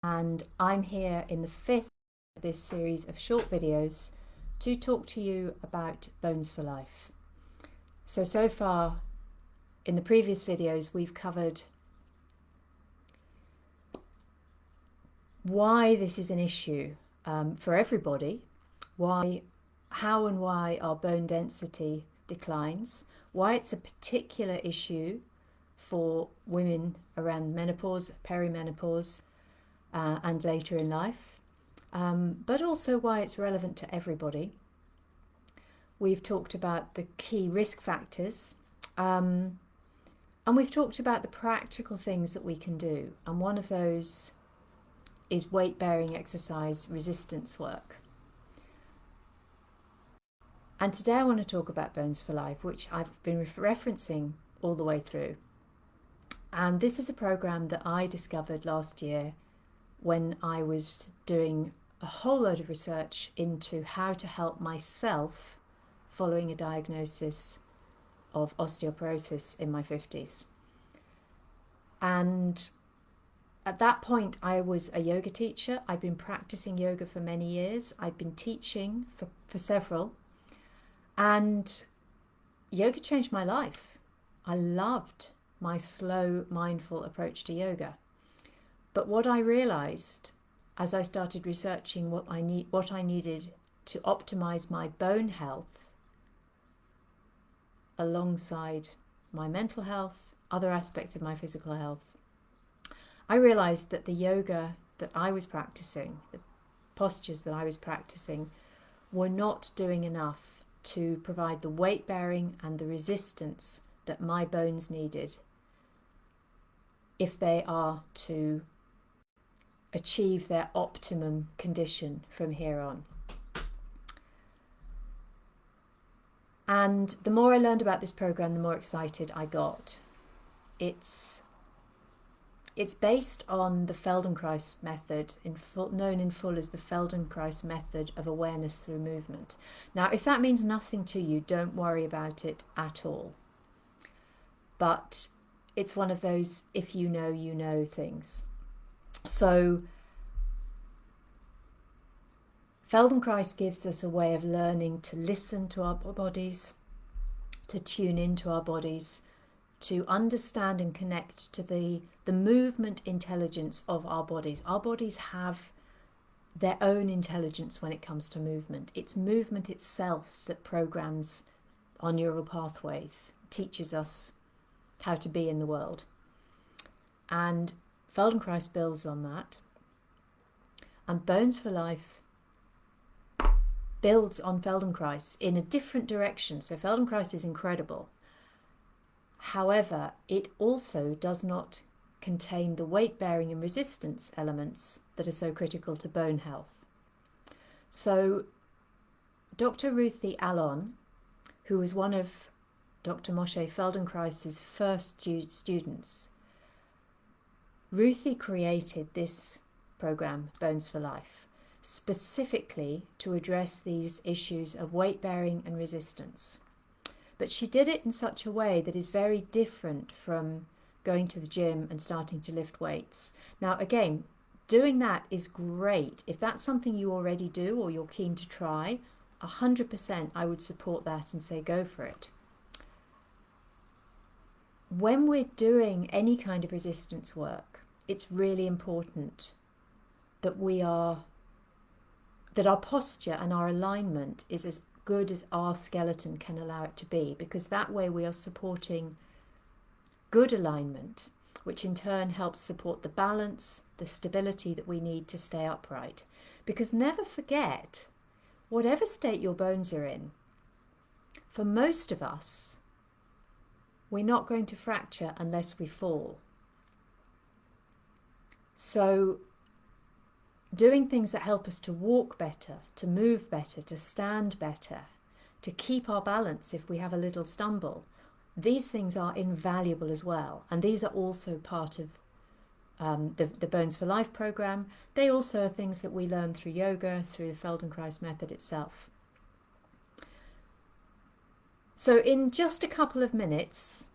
and I'm here in the fifth of this series of short videos to talk to you about Bones for Life. So far in the previous videos we've covered why this is an issue for everybody, how and why our bone density declines, why it's a particular issue for women around menopause, perimenopause, and later in life, but also why it's relevant to everybody. We've talked about the key risk factors, and we've talked about the practical things that we can do, and one of those is weight-bearing exercise resistance work. And today I want to talk about Bones for Life, which I've been referencing all the way through. And this is a program that I discovered last year when I was doing a whole load of research into how to help myself following a diagnosis of osteoporosis in my 50s. And at that point, I was a yoga teacher. I'd been practicing yoga for many years. I'd been teaching for several. And yoga changed my life. I loved my slow, mindful approach to yoga. But what I realized as I started researching what I needed to optimize my bone health alongside my mental health, other aspects of my physical health, I realized that the yoga that I was practicing, the postures that I was practicing, were not doing enough to provide the weight bearing and the resistance that my bones needed if they are to achieve their optimum condition from here on. And the more I learned about this program, the more excited I got. It's based on the Feldenkrais method, known in full as the Feldenkrais method of awareness through movement. Now, if that means nothing to you, don't worry about it at all. But it's one of those if you know, you know things. So Feldenkrais gives us a way of learning to listen to our bodies, to tune into our bodies, to understand and connect to the movement intelligence of our bodies. Our bodies have their own intelligence when it comes to movement. It's movement itself that programs our neural pathways, teaches us how to be in the world. And Feldenkrais builds on that. And Bones for Life builds on Feldenkrais in a different direction. So Feldenkrais is incredible. However, it also does not contain the weight bearing and resistance elements that are so critical to bone health. So Dr. Ruthy Alon, who was one of Dr. Moshe Feldenkrais's first students, Ruthy created this program, Bones for Life, specifically to address these issues of weight bearing and resistance. But she did it in such a way that is very different from going to the gym and starting to lift weights. Now, again, doing that is great. If that's something you already do or you're keen to try, 100% I would support that and say go for it. When we're doing any kind of resistance work, it's really important that that our posture and our alignment is as good as our skeleton can allow it to be, because that way we are supporting good alignment, which in turn helps support the balance, the stability that we need to stay upright. Because never forget, whatever state your bones are in, for most of us, we're not going to fracture unless we fall. So doing things that help us to walk better, to move better, to stand better, to keep our balance if we have a little stumble, these things are invaluable as well. And these are also part of the Bones for Life program. They also are things that we learn through yoga, through the Feldenkrais method itself. So in just a couple of minutes,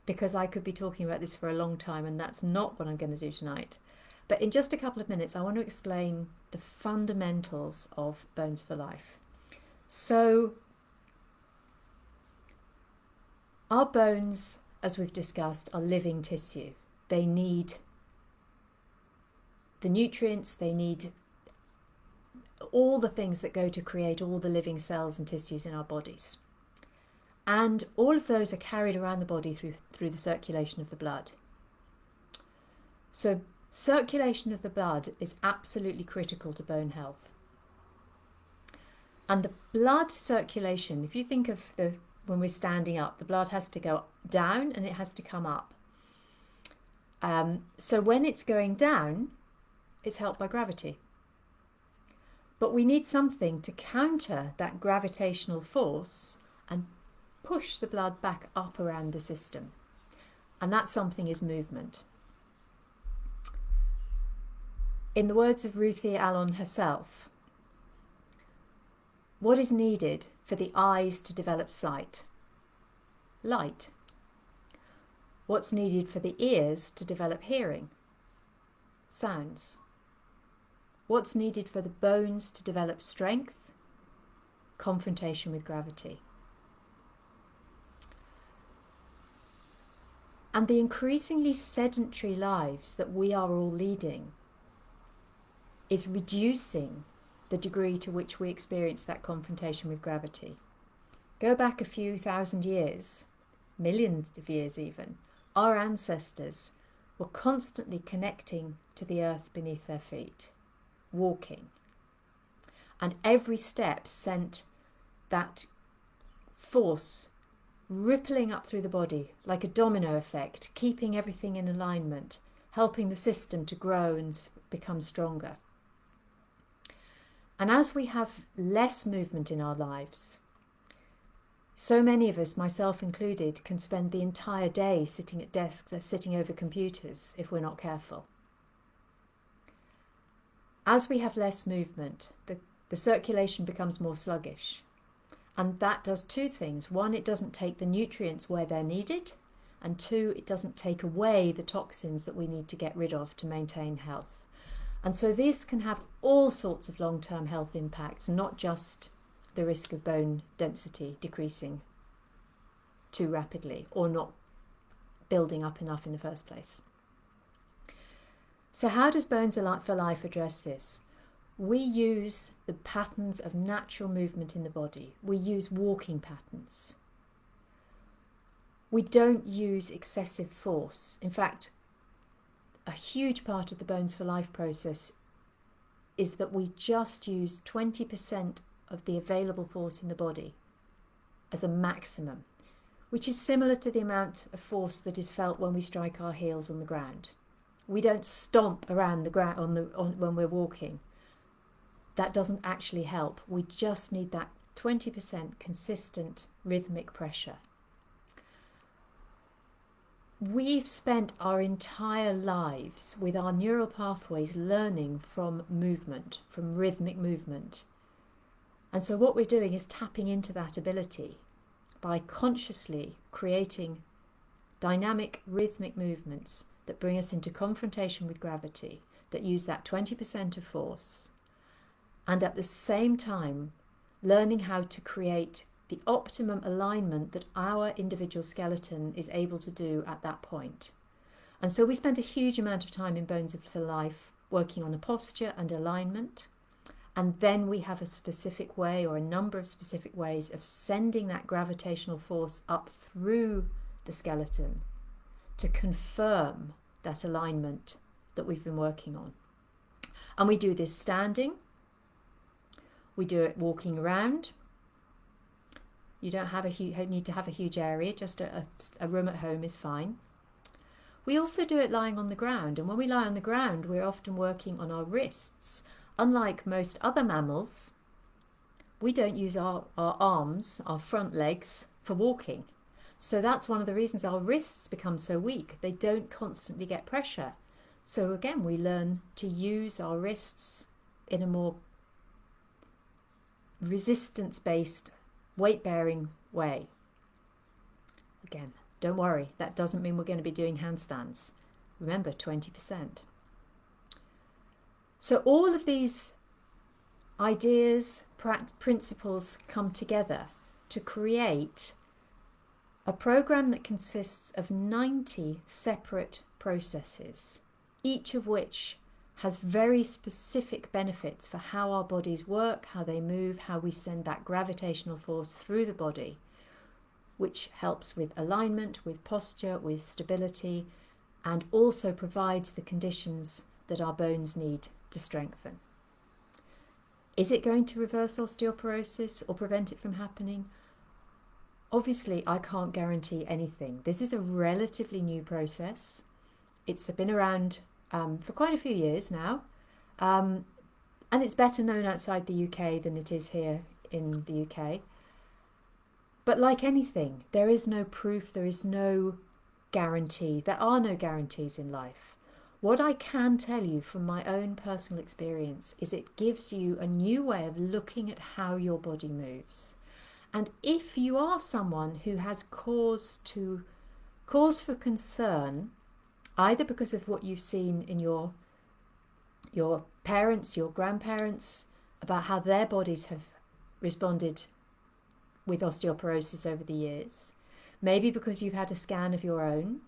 because I could be talking about this for a long time and that's not what I'm going to do tonight, But in just a couple of minutes, I want to explain the fundamentals of Bones for Life. So our bones, as we've discussed, are living tissue. They need the nutrients, they need all the things that go to create all the living cells and tissues in our bodies. And all of those are carried around the body through the circulation of the blood. So circulation of the blood is absolutely critical to bone health. And the blood circulation, if you think of when we're standing up, the blood has to go down and it has to come up. So when it's going down, it's helped by gravity. But we need something to counter that gravitational force and push the blood back up around the system. And that something is movement. In the words of Ruthy Alon herself, what is needed for the eyes to develop sight? Light. What's needed for the ears to develop hearing? Sounds. What's needed for the bones to develop strength? Confrontation with gravity. And the increasingly sedentary lives that we are all leading is reducing the degree to which we experience that confrontation with gravity. Go back a few thousand years, millions of years even, our ancestors were constantly connecting to the earth beneath their feet, walking. And every step sent that force rippling up through the body like a domino effect, keeping everything in alignment, helping the system to grow and become stronger. And as we have less movement in our lives, so many of us, myself included, can spend the entire day sitting at desks or sitting over computers if we're not careful. As we have less movement, the circulation becomes more sluggish. And that does two things. One, it doesn't take the nutrients where they're needed. And two, it doesn't take away the toxins that we need to get rid of to maintain health. And so this can have all sorts of long-term health impacts, not just the risk of bone density decreasing too rapidly or not building up enough in the first place. So how does Bones for Life address this? We use the patterns of natural movement in the body. We use walking patterns. We don't use excessive force. In fact, a huge part of the Bones for Life process is that we just use 20% of the available force in the body as a maximum, which is similar to the amount of force that is felt when we strike our heels on the ground. We don't stomp around the ground when we're walking. That doesn't actually help. We just need that 20% consistent rhythmic pressure. We've spent our entire lives with our neural pathways learning from movement, from rhythmic movement. And so what we're doing is tapping into that ability by consciously creating dynamic rhythmic movements that bring us into confrontation with gravity, that use that 20% of force, and at the same time learning how to create the optimum alignment that our individual skeleton is able to do at that point. And so we spend a huge amount of time in Bones for Life working on a posture and alignment. And then we have a specific way or a number of specific ways of sending that gravitational force up through the skeleton to confirm that alignment that we've been working on. And we do this standing. We do it walking around. You don't need to have a huge area, just a room at home is fine. We also do it lying on the ground, and when we lie on the ground, we're often working on our wrists. Unlike most other mammals, we don't use our arms, our front legs, for walking. So that's one of the reasons our wrists become so weak. They don't constantly get pressure. So again, we learn to use our wrists in a more resistance-based, weight-bearing way. Again, don't worry, that doesn't mean we're going to be doing handstands. Remember, 20%. So all of these ideas, principles come together to create a program that consists of 90 separate processes, each of which has very specific benefits for how our bodies work, how they move, how we send that gravitational force through the body, which helps with alignment, with posture, with stability, and also provides the conditions that our bones need to strengthen. Is it going to reverse osteoporosis or prevent it from happening? Obviously, I can't guarantee anything. This is a relatively new process. It's been around for quite a few years now, and it's better known outside the UK than it is here in the UK. But like anything, there is no proof, there is no guarantee. There are no guarantees in life. What I can tell you from my own personal experience is it gives you a new way of looking at how your body moves. And if you are someone who has cause for concern, either because of what you've seen in your parents, your grandparents, about how their bodies have responded with osteoporosis over the years, maybe because you've had a scan of your own,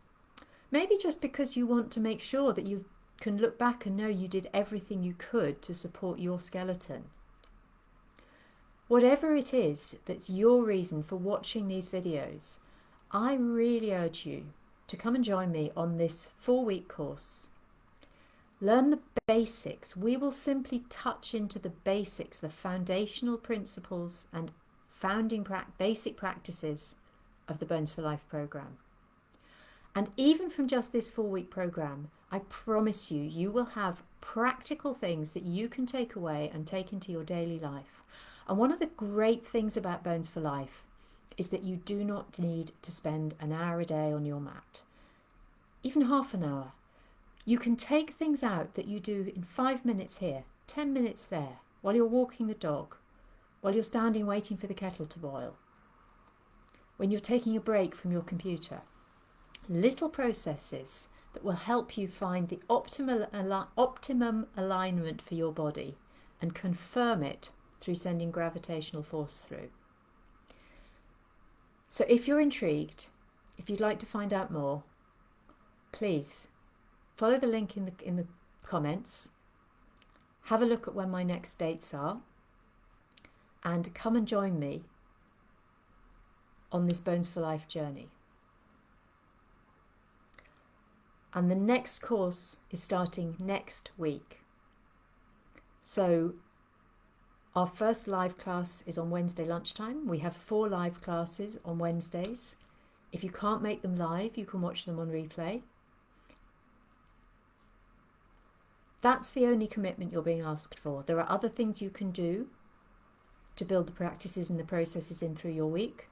maybe just because you want to make sure that you can look back and know you did everything you could to support your skeleton. Whatever it is that's your reason for watching these videos, I really urge you to come and join me on this 4-week course. Learn the basics. We will simply touch into the basics, the foundational principles and basic practices of the Bones for Life program. And even from just this 4-week program, I promise you, you will have practical things that you can take away and take into your daily life. And one of the great things about Bones for Life is that you do not need to spend an hour a day on your mat, even half an hour. You can take things out that you do in 5 minutes here, 10 minutes there, while you're walking the dog, while you're standing waiting for the kettle to boil, when you're taking a break from your computer. Little processes that will help you find the optimum alignment for your body and confirm it through sending gravitational force through. So if you're intrigued, if you'd like to find out more, please follow the link in the comments, have a look at when my next dates are, and come and join me on this Bones for Life journey. And the next course is starting next week. So our first live class is on Wednesday lunchtime. We have 4 live classes on Wednesdays. If you can't make them live, you can watch them on replay. That's the only commitment you're being asked for. There are other things you can do to build the practices and the processes in through your week.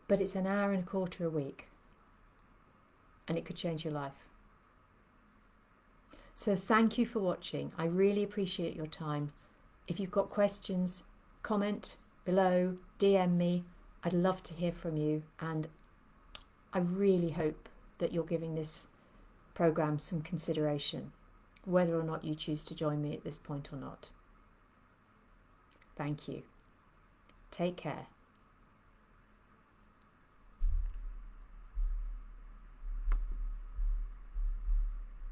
But it's an hour and a quarter a week. And it could change your life. So thank you for watching. I really appreciate your time. If you've got questions, comment below, DM me. I'd love to hear from you. And I really hope that you're giving this program some consideration, whether or not you choose to join me at this point or not. Thank you. Take care.